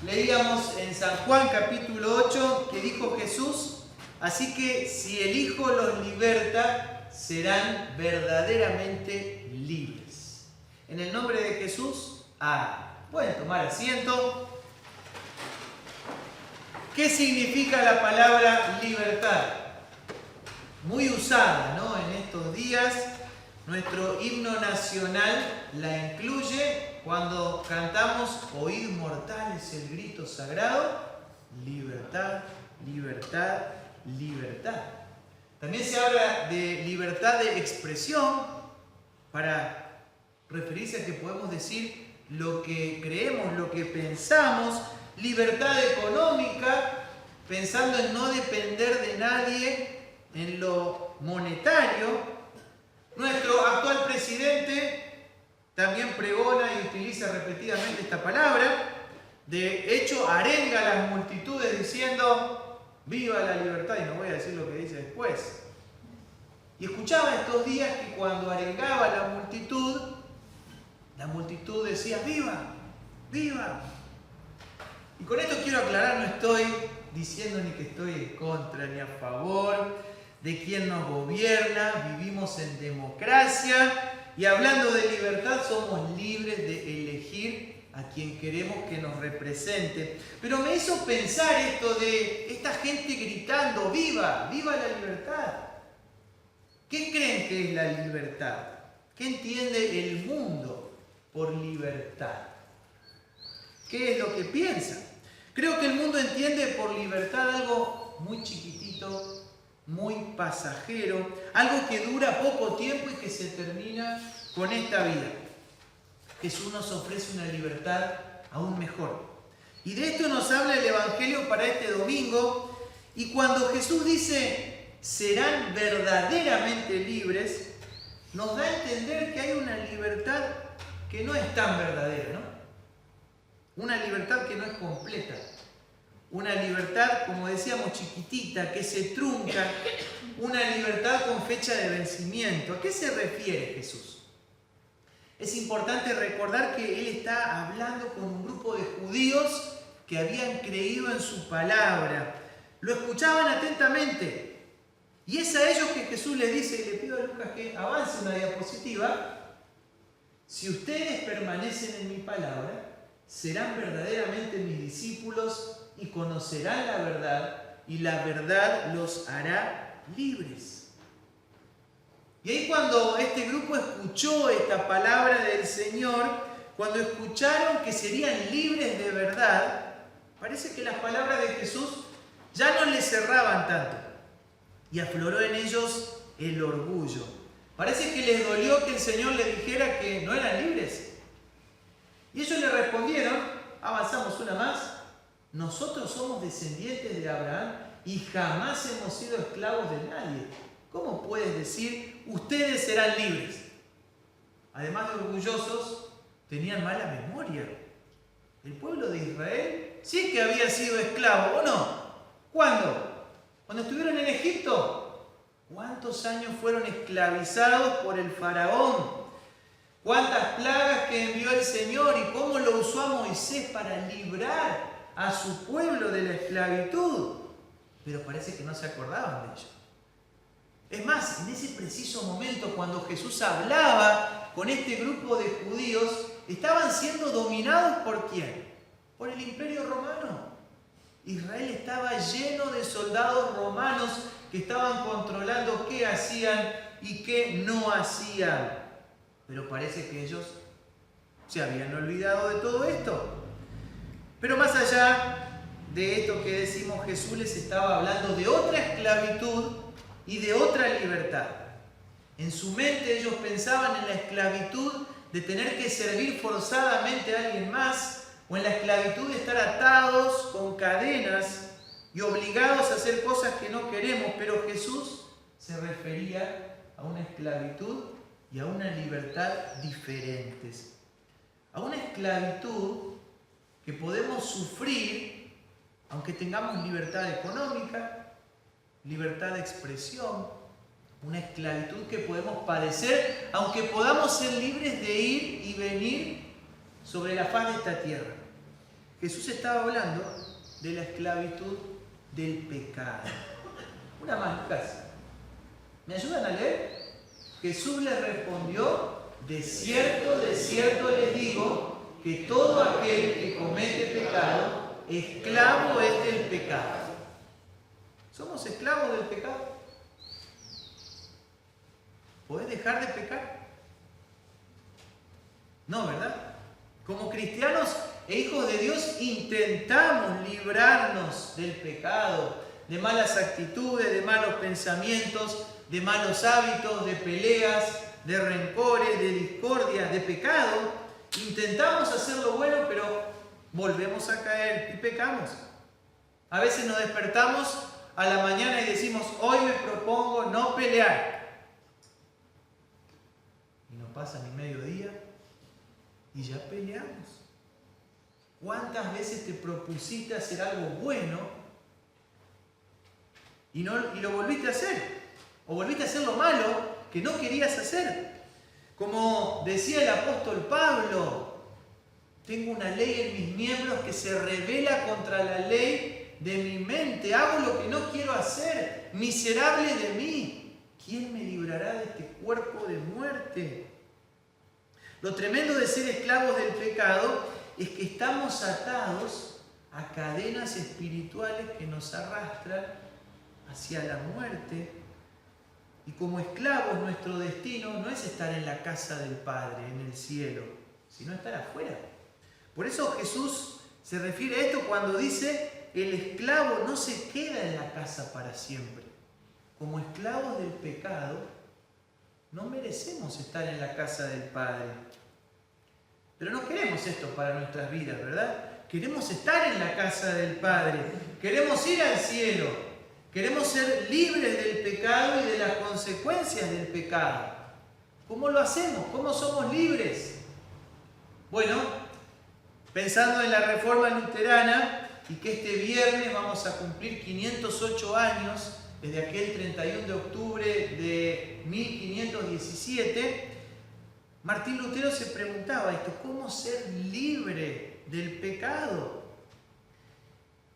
Leíamos en San Juan capítulo 8 que dijo Jesús: así que si el Hijo los liberta, serán verdaderamente libres. En el nombre de Jesús, pueden tomar asiento. ¿Qué significa la palabra libertad? Muy usada, ¿no? En estos días. Nuestro himno nacional la incluye cuando cantamos: oíd mortales el grito sagrado, libertad, libertad, libertad. También se habla de libertad de expresión para referirse a que podemos decir lo que creemos, lo que pensamos. Libertad económica, pensando en no depender de nadie en lo monetario. Nuestro actual presidente también pregona y utiliza repetidamente esta palabra. De hecho, arenga a las multitudes diciendo: ¡viva la libertad! Y no voy a decir lo que dice después. Y escuchaba estos días que cuando arengaba a la multitud decía: ¡viva! ¡viva! Y con esto quiero aclarar, no estoy diciendo ni que estoy en contra ni a favor de quien nos gobierna. Vivimos en democracia y hablando de libertad somos libres de elegir a quien queremos que nos represente. Pero me hizo pensar esto de esta gente gritando: ¡viva! ¡viva la libertad! ¿Qué creen que es la libertad? ¿Qué entiende el mundo por libertad? ¿Qué es lo que piensa? Creo que el mundo entiende por libertad algo muy chiquitito, muy pasajero, algo que dura poco tiempo y que se termina con esta vida. Jesús nos ofrece una libertad aún mejor. Y de esto nos habla el Evangelio para este domingo. Y cuando Jesús dice: serán verdaderamente libres, nos da a entender que hay una libertad que no es tan verdadera, ¿no? Una libertad que no es completa. Una libertad, como decíamos, chiquitita, que se trunca. Una libertad con fecha de vencimiento. ¿A qué se refiere Jesús? Es importante recordar que Él está hablando con un grupo de judíos que habían creído en su palabra. Lo escuchaban atentamente. Y es a ellos que Jesús les dice, y le pido a Lucas que avance una diapositiva: si ustedes permanecen en mi palabra, serán verdaderamente mis discípulos y conocerán la verdad, y la verdad los hará libres. Y ahí, cuando este grupo escuchó esta palabra del Señor, cuando escucharon que serían libres de verdad, parece que las palabras de Jesús ya no les cerraban tanto. Y afloró en ellos el orgullo. Parece que les dolió que el Señor les dijera que no eran libres. Y ellos le respondieron, avanzamos una más: nosotros somos descendientes de Abraham y jamás hemos sido esclavos de nadie. ¿Cómo puedes decir ustedes serán libres? Además de orgullosos, tenían mala memoria. El pueblo de Israel sí que había sido esclavo, ¿o no? ¿Cuándo? Cuando estuvieron en Egipto. ¿Cuántos años fueron esclavizados por el faraón? ¿Cuántas plagas que envió el Señor y cómo lo usó a Moisés para librar a su pueblo de la esclavitud? Pero parece que no se acordaban de ello. Es más, en ese preciso momento, cuando Jesús hablaba con este grupo de judíos, estaban siendo dominados ¿por quién? Por el Imperio Romano. Israel estaba lleno de soldados romanos que estaban controlando qué hacían y qué no hacían. Pero parece que ellos se habían olvidado de todo esto. Pero más allá de esto que decimos, Jesús les estaba hablando de otra esclavitud y de otra libertad. En su mente ellos pensaban en la esclavitud de tener que servir forzadamente a alguien más, o en la esclavitud de estar atados con cadenas y obligados a hacer cosas que no queremos. Pero Jesús se refería a una esclavitud y a una libertad diferentes. A una esclavitud que podemos sufrir aunque tengamos libertad económica, libertad de expresión, una esclavitud que podemos padecer aunque podamos ser libres de ir y venir sobre la faz de esta tierra. Jesús estaba hablando de la esclavitud del pecado. Una más, Lucas. ¿Me ayudan a leer? Jesús les respondió: de cierto les digo, que todo aquel que comete pecado, esclavo es del pecado. ¿Somos esclavos del pecado? ¿Podés dejar de pecar? No, ¿verdad? Como cristianos e hijos de Dios intentamos librarnos del pecado, de malas actitudes, de malos pensamientos, de malos hábitos, de peleas, de rencores, de discordia, de pecado. Intentamos hacer lo bueno, pero volvemos a caer y pecamos. A veces nos despertamos a la mañana y decimos: hoy me propongo no pelear. Y no pasa ni mediodía y ya peleamos. ¿Cuántas veces te propusiste hacer algo bueno y lo volviste a hacer? O volviste a hacer lo malo que no querías hacer. Como decía el apóstol Pablo: tengo una ley en mis miembros que se rebela contra la ley de mi mente. Hago lo que no quiero hacer. Miserable de mí. ¿Quién me librará de este cuerpo de muerte? Lo tremendo de ser esclavos del pecado es que estamos atados a cadenas espirituales que nos arrastran hacia la muerte. Y como esclavos, nuestro destino no es estar en la casa del Padre, en el cielo, sino estar afuera. Por eso Jesús se refiere a esto cuando dice: el esclavo no se queda en la casa para siempre. Como esclavos del pecado, no merecemos estar en la casa del Padre. Pero no queremos esto para nuestras vidas, ¿verdad? Queremos estar en la casa del Padre. Queremos ir al cielo. Queremos ser libres del pecado y de las consecuencias del pecado. ¿Cómo lo hacemos? ¿Cómo somos libres? Bueno, pensando en la Reforma Luterana y que este viernes vamos a cumplir 508 años desde aquel 31 de octubre de 1517, Martín Lutero se preguntaba esto: ¿cómo ser libre del pecado?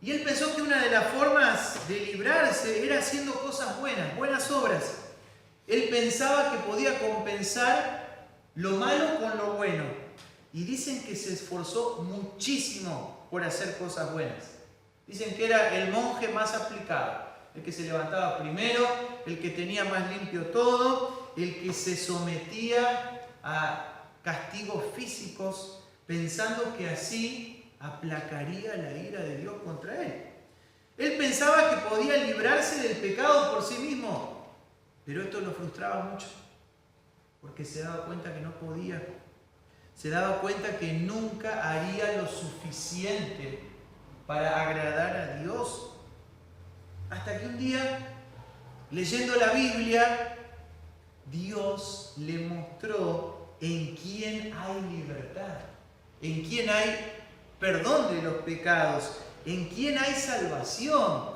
Y él pensó que una de las formas de librarse era haciendo cosas buenas, buenas obras. Él pensaba que podía compensar lo malo con lo bueno. Y dicen que se esforzó muchísimo por hacer cosas buenas. Dicen que era el monje más aplicado, el que se levantaba primero, el que tenía más limpio todo, el que se sometía a castigos físicos, pensando que así aplacaría la ira de Dios contra él. Él pensaba que podía librarse del pecado por sí mismo, pero esto lo frustraba mucho, porque se daba cuenta que no podía. Se daba cuenta que nunca haría lo suficiente para agradar a Dios. Hasta que un día, leyendo la Biblia, Dios le mostró en quién hay libertad, en quién hay perdón de los pecados, en quién hay salvación.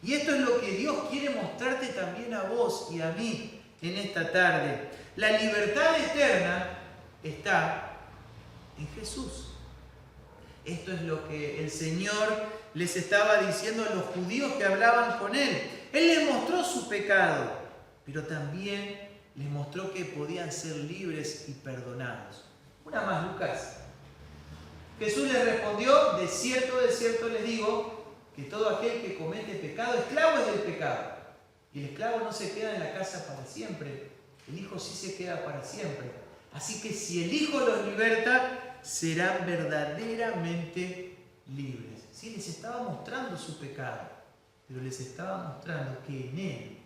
Y esto es lo que Dios quiere mostrarte también a vos y a mí en esta tarde. La libertad eterna está en Jesús. Esto es lo que el Señor les estaba diciendo a los judíos que hablaban con Él. Él les mostró su pecado, pero también les mostró que podían ser libres y perdonados. Una más, Lucas. Jesús les respondió: de cierto les digo, que todo aquel que comete pecado, esclavo es del pecado. Y el esclavo no se queda en la casa para siempre, el Hijo sí se queda para siempre. Así que si el Hijo los liberta, serán verdaderamente libres. Sí, les estaba mostrando su pecado, pero les estaba mostrando que en Él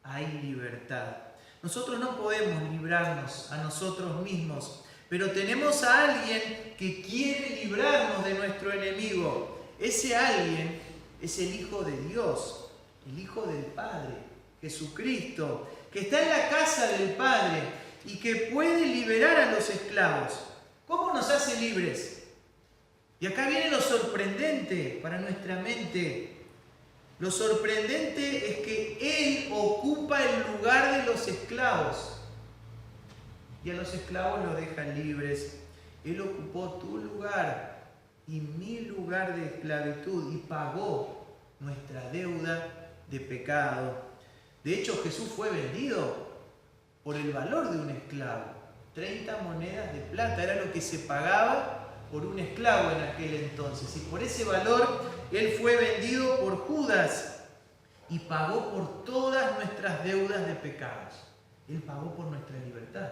hay libertad. Nosotros no podemos librarnos a nosotros mismos, pero tenemos a alguien que quiere librarnos de nuestro enemigo. Ese alguien es el Hijo de Dios, el Hijo del Padre, Jesucristo, que está en la casa del Padre y que puede liberar a los esclavos. ¿Cómo nos hace libres? Y acá viene lo sorprendente para nuestra mente. Lo sorprendente es que Él ocupa el lugar de los esclavos y a los esclavos los deja libres. Él ocupó tu lugar y mi lugar de esclavitud y pagó nuestra deuda de pecado. De hecho, Jesús fue vendido por el valor de un esclavo. 30 monedas de plata era lo que se pagaba por un esclavo en aquel entonces. Y por ese valor Él fue vendido por Judas y pagó por todas nuestras deudas de pecados. Él pagó por nuestra libertad.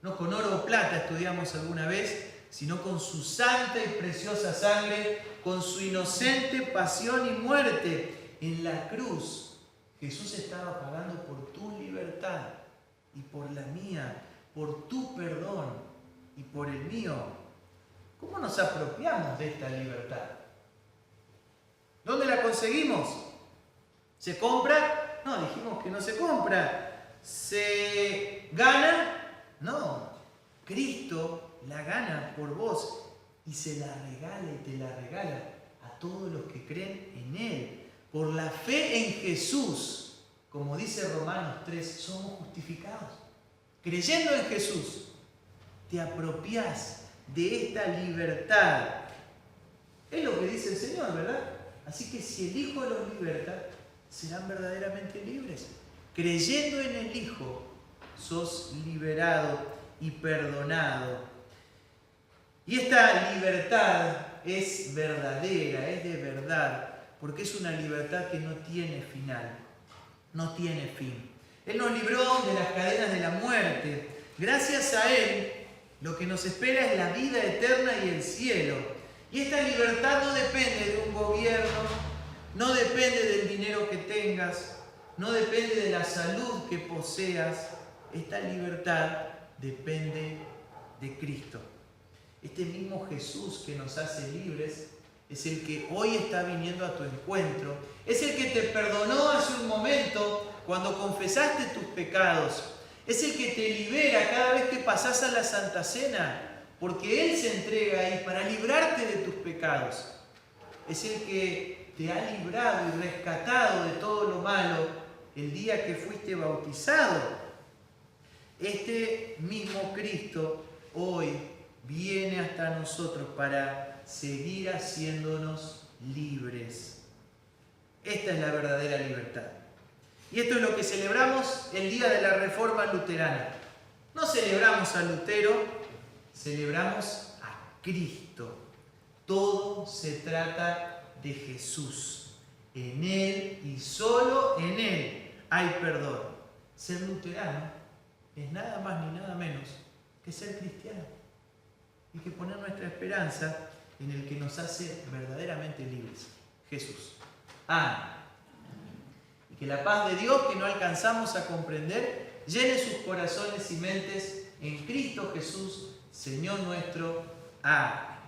No con oro o plata, estudiamos alguna vez, sino con su santa y preciosa sangre, con su inocente pasión y muerte en la cruz. Jesús estaba pagando por tu libertad y por la mía, por tu perdón y por el mío. ¿Cómo nos apropiamos de esta libertad? ¿Dónde la conseguimos? ¿Se compra? No, dijimos que no se compra. ¿Se gana? No. Cristo la gana por vos y se la regala y te la regala a todos los que creen en Él. Por la fe en Jesús, como dice Romanos 3, somos justificados. Creyendo en Jesús, te apropiás de esta libertad. Es lo que dice el Señor, ¿verdad? Así que si el Hijo los liberta, serán verdaderamente libres. Creyendo en el Hijo, sos liberado y perdonado. Y esta libertad es verdadera, es de verdad, porque es una libertad que no tiene final, no tiene fin. Él nos libró de las cadenas de la muerte. Gracias a Él, lo que nos espera es la vida eterna y el cielo. Y esta libertad no depende de un gobierno, no depende del dinero que tengas, no depende de la salud que poseas. Esta libertad depende de Cristo. Este mismo Jesús que nos hace libres es el que hoy está viniendo a tu encuentro. Es el que te perdonó hace un momento cuando confesaste tus pecados. Es el que te libera cada vez que pasás a la Santa Cena, porque Él se entrega ahí para librarte de tus pecados. Es el que te ha librado y rescatado de todo lo malo el día que fuiste bautizado. Este mismo Cristo hoy viene hasta nosotros para seguir haciéndonos libres. Esta es la verdadera libertad. Y esto es lo que celebramos el día de la Reforma Luterana. No celebramos a Lutero, celebramos a Cristo. Todo se trata de Jesús. En Él y solo en Él hay perdón. Ser luterano es nada más ni nada menos que ser cristiano. Y que poner nuestra esperanza en el que nos hace verdaderamente libres, Jesús. Amén. Y que la paz de Dios, que no alcanzamos a comprender, llene sus corazones y mentes en Cristo Jesús, Señor nuestro. Amén.